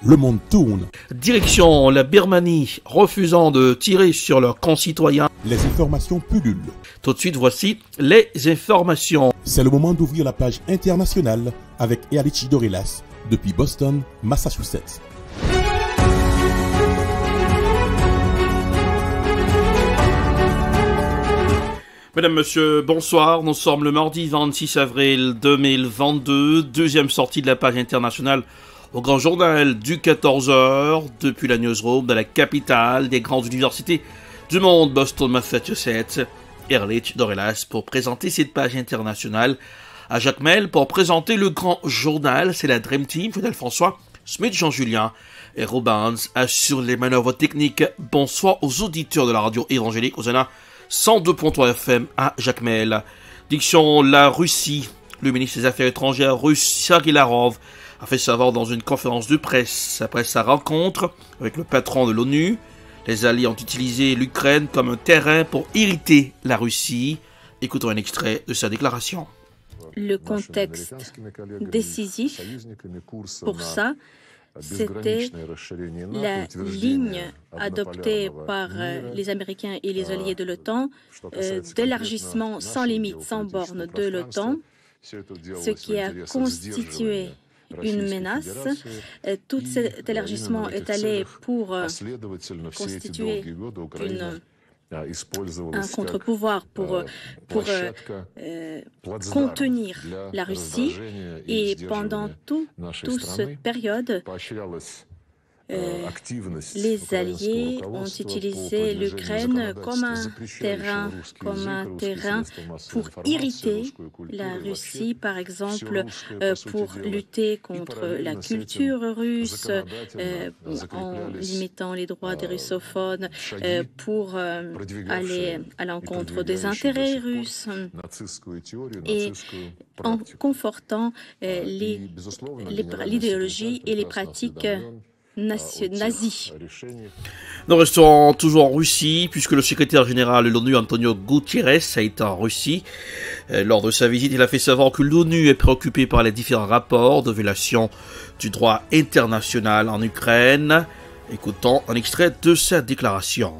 le monde tourne. Direction la Birmanie, refusant de tirer sur leurs concitoyens. Les informations pullulent. Tout de suite, voici les informations. C'est le moment d'ouvrir la page internationale avec Erlichi Dorelas depuis Boston, Massachusetts. Mesdames, Messieurs, bonsoir. Nous sommes le mardi 26 avril 2022, deuxième sortie de la page internationale au grand journal du 14h, depuis la newsroom de la capitale des grandes universités du monde, Boston, Massachusetts. Erlich Dorelas pour présenter cette page internationale. À Jacmel pour présenter le grand journal, c'est la Dream Team, Fidel François, Smith Jean-Julien et Robans assure les manœuvres techniques. Bonsoir aux auditeurs de la radio évangélique au Zana 102.3 FM à Jacmel. Diction la Russie. Le ministre des Affaires étrangères russe Sergei Lavrov a fait savoir dans une conférence de presse après sa rencontre avec le patron de l'ONU. Les Alliés ont utilisé l'Ukraine comme un terrain pour irriter la Russie. Écoutons un extrait de sa déclaration. Le contexte décisif pour ça, c'était la ligne adoptée par les Américains et les alliés de l'OTAN d'élargissement sans limite, sans borne de l'OTAN, ce qui a constitué une menace. Tout cet élargissement est allé pour constituer un contre-pouvoir pour contenir la Russie. Et pendant toute cette période, les Alliés ont utilisé l'Ukraine comme un terrain pour irriter la Russie, par exemple, pour lutter contre la culture russe, en limitant les droits des russophones, pour aller à l'encontre des intérêts russes et en confortant l'idéologie et les pratiques nazis. Nous restons toujours en Russie, puisque le secrétaire général de l'ONU, Antonio Guterres, a été en Russie. Lors de sa visite, il a fait savoir que l'ONU est préoccupée par les différents rapports de violation du droit international en Ukraine. Écoutons un extrait de sa déclaration.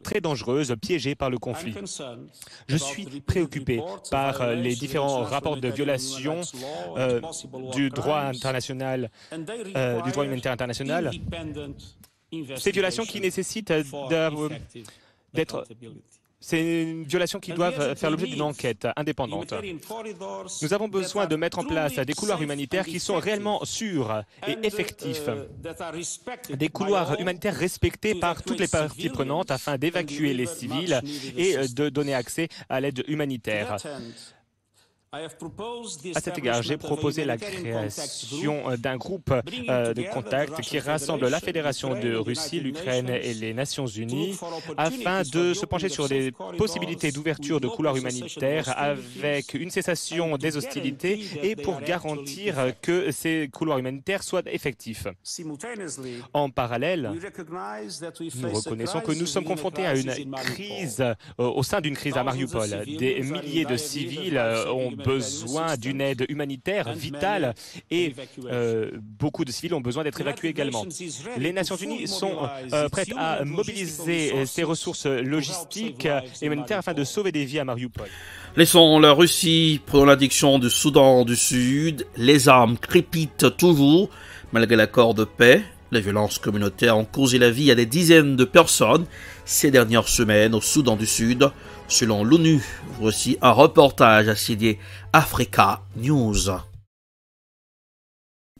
Très dangereuse, piégée par le conflit. Je suis préoccupé par les différents rapports de violation du droit international, du droit humanitaire international. Ces violations qui nécessitent d'être... C'est une violation qui doit faire l'objet d'une enquête indépendante. Nous avons besoin de mettre en place des couloirs humanitaires qui sont réellement sûrs et effectifs. Des couloirs humanitaires respectés par toutes les parties prenantes afin d'évacuer les civils et de donner accès à l'aide humanitaire. À cet égard, j'ai proposé la création d'un groupe de contact qui rassemble la Fédération de Russie, l'Ukraine et les Nations Unies afin de se pencher sur des possibilités d'ouverture de couloirs humanitaires avec une cessation des hostilités et pour garantir que ces couloirs humanitaires soient effectifs. En parallèle, nous reconnaissons que nous sommes confrontés à une crise, au sein d'une crise à Mariupol. Des milliers de civils ont besoin d'une aide humanitaire vitale et beaucoup de civils ont besoin d'être évacués également. Les Nations Unies sont prêtes à mobiliser ces ressources logistiques et humanitaires afin de sauver des vies à Mariupol. Laissons la Russie, prenons l'addiction du Soudan du Sud. Les armes crépitent toujours malgré l'accord de paix. Les violences communautaires ont causé la vie à des dizaines de personnes ces dernières semaines au Soudan du Sud. Selon l'ONU, voici un reportage signé Africa News.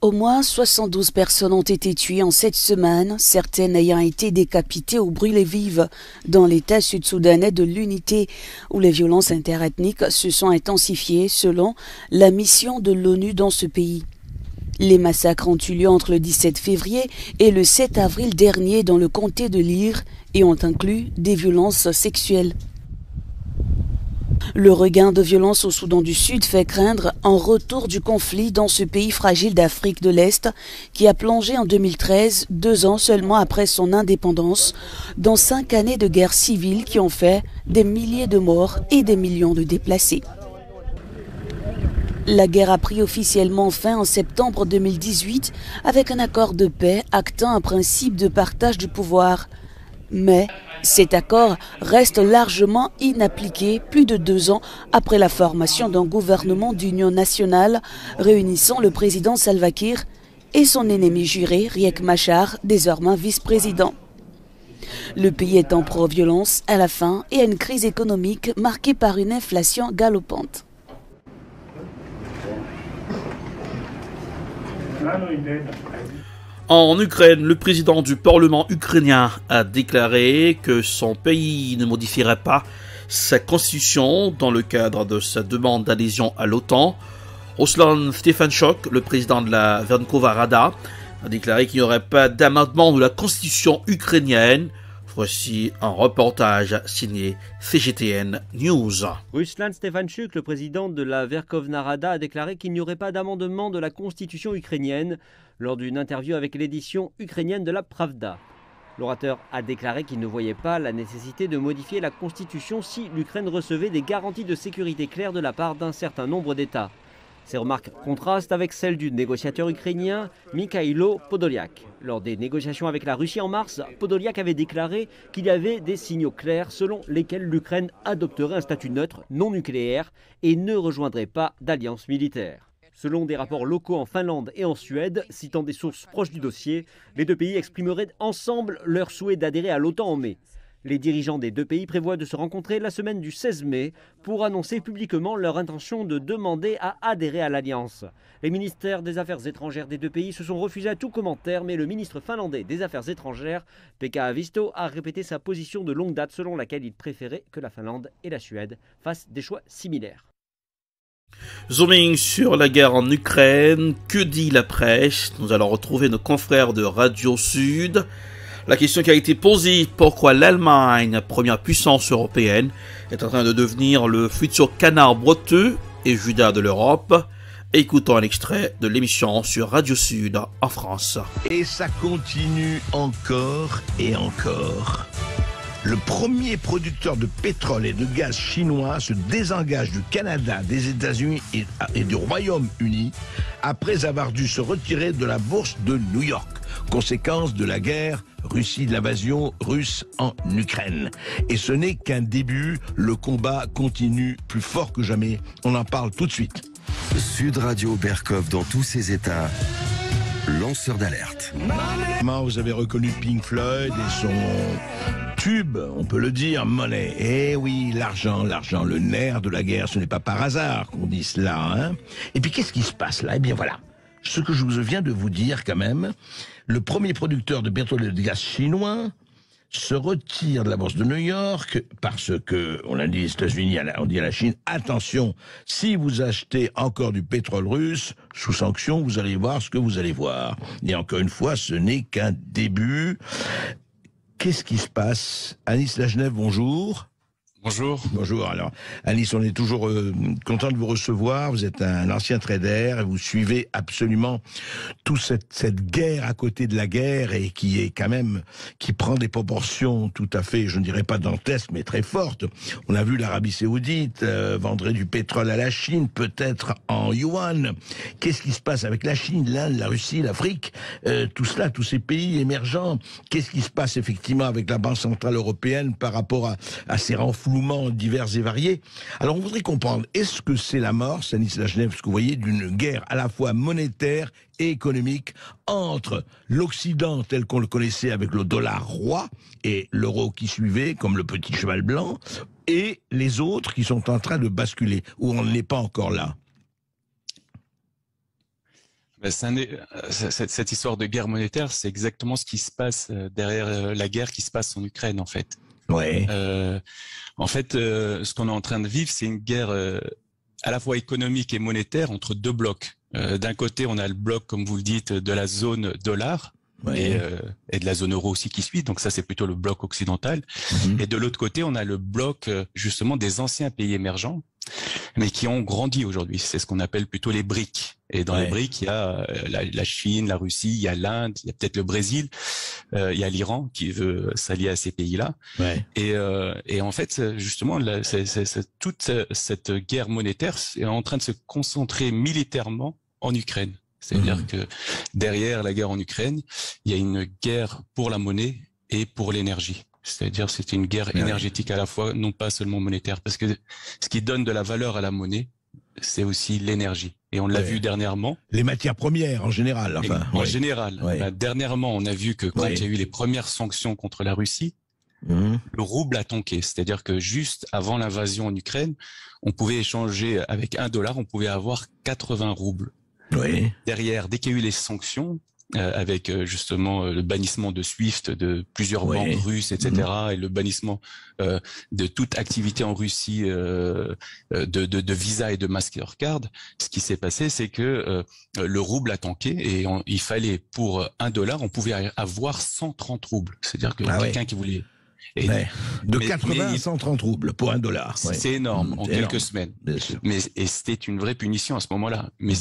Au moins 72 personnes ont été tuées en cette semaine, certaines ayant été décapitées ou brûlées vives dans l'État sud-soudanais de l'Unité, où les violences interethniques se sont intensifiées selon la mission de l'ONU dans ce pays. Les massacres ont eu lieu entre le 17 février et le 7 avril dernier dans le comté de Lire et ont inclus des violences sexuelles. Le regain de violence au Soudan du Sud fait craindre un retour du conflit dans ce pays fragile d'Afrique de l'Est qui a plongé en 2013, 2 ans seulement après son indépendance, dans 5 années de guerre civile qui ont fait des milliers de morts et des millions de déplacés. La guerre a pris officiellement fin en septembre 2018 avec un accord de paix actant un principe de partage du pouvoir. Mais cet accord reste largement inappliqué plus de 2 ans après la formation d'un gouvernement d'union nationale réunissant le président Salva Kiir et son ennemi juré Riek Machar, désormais vice-président. Le pays est en pro-violence à la fin et à une crise économique marquée par une inflation galopante. En Ukraine, le président du Parlement ukrainien a déclaré que son pays ne modifierait pas sa constitution dans le cadre de sa demande d'adhésion à l'OTAN. Ruslan Stefanchuk, le président de la Verkhovna Rada, a déclaré qu'il n'y aurait pas d'amendement de la constitution ukrainienne. Voici un reportage signé CGTN News. Ruslan Stefanchuk, le président de la Verkhovna Rada, a déclaré qu'il n'y aurait pas d'amendement de la constitution ukrainienne lors d'une interview avec l'édition ukrainienne de la Pravda. L'orateur a déclaré qu'il ne voyait pas la nécessité de modifier la constitution si l'Ukraine recevait des garanties de sécurité claires de la part d'un certain nombre d'États. Ces remarques contrastent avec celles du négociateur ukrainien Mikhailo Podolyak. Lors des négociations avec la Russie en mars, Podolyak avait déclaré qu'il y avait des signaux clairs selon lesquels l'Ukraine adopterait un statut neutre non nucléaire et ne rejoindrait pas d'alliance militaire. Selon des rapports locaux en Finlande et en Suède, citant des sources proches du dossier, les 2 pays exprimeraient ensemble leur souhait d'adhérer à l'OTAN en mai. Les dirigeants des 2 pays prévoient de se rencontrer la semaine du 16 mai pour annoncer publiquement leur intention de demander à adhérer à l'Alliance. Les ministères des Affaires étrangères des 2 pays se sont refusés à tout commentaire, mais le ministre finlandais des Affaires étrangères, Pekka Haavisto, a répété sa position de longue date selon laquelle il préférait que la Finlande et la Suède fassent des choix similaires. Zooming sur la guerre en Ukraine, que dit la presse? Nous allons retrouver nos confrères de Radio Sud. La question qui a été posée, pourquoi l'Allemagne, première puissance européenne, est en train de devenir le futur canard boiteux et Judas de l'Europe. Écoutons un extrait de l'émission sur Radio Sud en France. Et ça continue encore et encore. Le premier producteur de pétrole et de gaz chinois se désengage du Canada, des États-Unis et du Royaume-Uni après avoir dû se retirer de la bourse de New York, conséquence de la guerre de l'invasion russe en Ukraine. Et ce n'est qu'un début, le combat continue plus fort que jamais. On en parle tout de suite. Sud Radio Berkov dans tous ses états. Lanceur d'alerte. Vous avez reconnu Pink Floyd et son tube, on peut le dire, Money. Eh oui, l'argent, le nerf de la guerre, ce n'est pas par hasard qu'on dit cela. Hein. Et puis qu'est-ce qui se passe là? Eh bien voilà, ce que je viens de vous dire quand même, le premier producteur de pétrole et de gaz chinois se retire de la bourse de New York parce que, on a dit aux États-Unis, on dit à la Chine, attention, si vous achetez encore du pétrole russe sous sanction, vous allez voir ce que vous allez voir. Et encore une fois, ce n'est qu'un début. Qu'est-ce qui se passe? Anis Lagenève, bonjour. Bonjour. Bonjour. Alors, Anis, on est toujours content de vous recevoir. Vous êtes un ancien trader et vous suivez absolument toute cette guerre à côté de la guerre et qui est quand même, qui prend des proportions tout à fait, je ne dirais pas dantesques, mais très fortes. On a vu l'Arabie Saoudite vendre du pétrole à la Chine, peut-être en yuan. Qu'est-ce qui se passe avec la Chine, l'Inde, la Russie, l'Afrique, tout cela, tous ces pays émergents? Qu'est-ce qui se passe effectivement avec la Banque Centrale Européenne par rapport à ces renflouements divers et variés? Alors on voudrait comprendre, est-ce que c'est l'amorce, Anis Lagenève, ce que vous voyez, d'une guerre à la fois monétaire et économique entre l'Occident tel qu'on le connaissait avec le dollar roi et l'euro qui suivait comme le petit cheval blanc, et les autres qui sont en train de basculer, où on n'est pas encore là? Cette histoire de guerre monétaire, c'est exactement ce qui se passe derrière la guerre qui se passe en Ukraine, en fait. Ouais. En fait, ce qu'on est en train de vivre, c'est une guerre à la fois économique et monétaire entre 2 blocs. D'un côté, on a le bloc, comme vous le dites, de la zone dollar, ouais, et de la zone euro aussi qui suit. Donc ça, c'est plutôt le bloc occidental. Et de l'autre côté, on a le bloc justement des anciens pays émergents. mais qui ont grandi aujourd'hui. C'est ce qu'on appelle plutôt les BRIC. Et dans les BRIC, il y a la Chine, la Russie, il y a l'Inde, il y a peut-être le Brésil, il y a l'Iran qui veut s'allier à ces pays-là. Et en fait, justement, toute cette guerre monétaire est en train de se concentrer militairement en Ukraine. C'est-à-dire que derrière la guerre en Ukraine, il y a une guerre pour la monnaie et pour l'énergie. C'est-à-dire c'est une guerre énergétique à la fois, non pas seulement monétaire, parce que ce qui donne de la valeur à la monnaie, c'est aussi l'énergie. Et on l'a vu dernièrement. Les matières premières en général. Enfin, en général. Dernièrement, on a vu que quand il y a eu les premières sanctions contre la Russie, le rouble a tanké. C'est-à-dire que juste avant l'invasion en Ukraine, on pouvait échanger avec $1, on pouvait avoir 80 roubles. Derrière, dès qu'il y a eu les sanctions, avec justement le bannissement de SWIFT de plusieurs banques russes, etc., et le bannissement de toute activité en Russie de Visa et de Mastercard, ce qui s'est passé, c'est que le rouble a tanké et il fallait pour $1, on pouvait avoir 130 roubles. C'est-à-dire que quelqu'un qui voulait... De 80 à 130 roubles pour $1. C'est énorme en quelques semaines. Et c'était une vraie punition à ce moment-là. Mais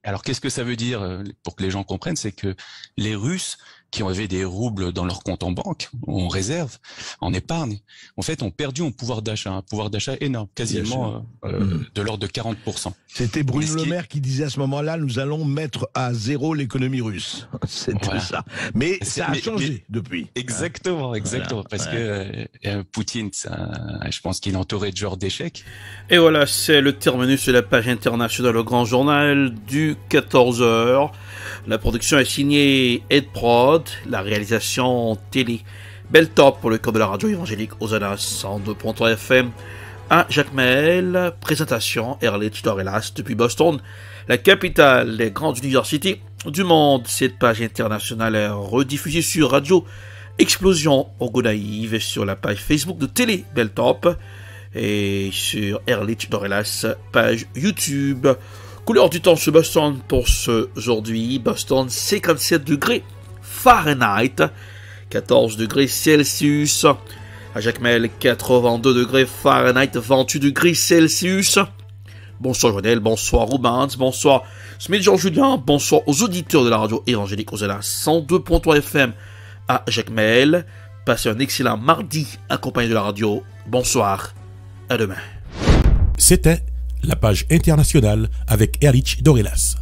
alors qu'est-ce que ça veut dire pour que les gens comprennent, c'est que les Russes qui avaient des roubles dans leur compte en banque, en réserve, en épargne, en fait, ont perdu un pouvoir d'achat énorme, quasiment de l'ordre de 40%. C'était Bruno Le Maire qui disait à ce moment-là, nous allons mettre à zéro l'économie russe. C'était ça. Mais ça a changé depuis. Exactement, parce que Poutine, je pense qu'il est entouré de genres d'échecs. Et voilà, c'est le terminus de la page internationale au Grand Journal du 14h. La production est signée Ed Prod, la réalisation télé Beltop pour le cœur de la radio évangélique Hosanna 102.3 FM à Jacmel. Présentation Erlich Dorelas depuis Boston, la capitale des grandes universités du monde. Cette page internationale est rediffusée sur Radio Explosion au Gonaïve et sur la page Facebook de Télé Beltop et sur Erlich Dorelas, page YouTube. Couleur du temps sur Boston pour aujourd'hui. Boston, 57 degrés Fahrenheit, 14 degrés Celsius. À Jacmel, 82 degrés Fahrenheit, 28 degrés Celsius. Bonsoir Joël, bonsoir Rubens, bonsoir Smith Jean-Julien, bonsoir aux auditeurs de la radio évangélique Hosanna 102.3 FM à Jacmel. Passez un excellent mardi accompagné de la radio. Bonsoir, à demain. C'était la page internationale avec Erlich Dorelas.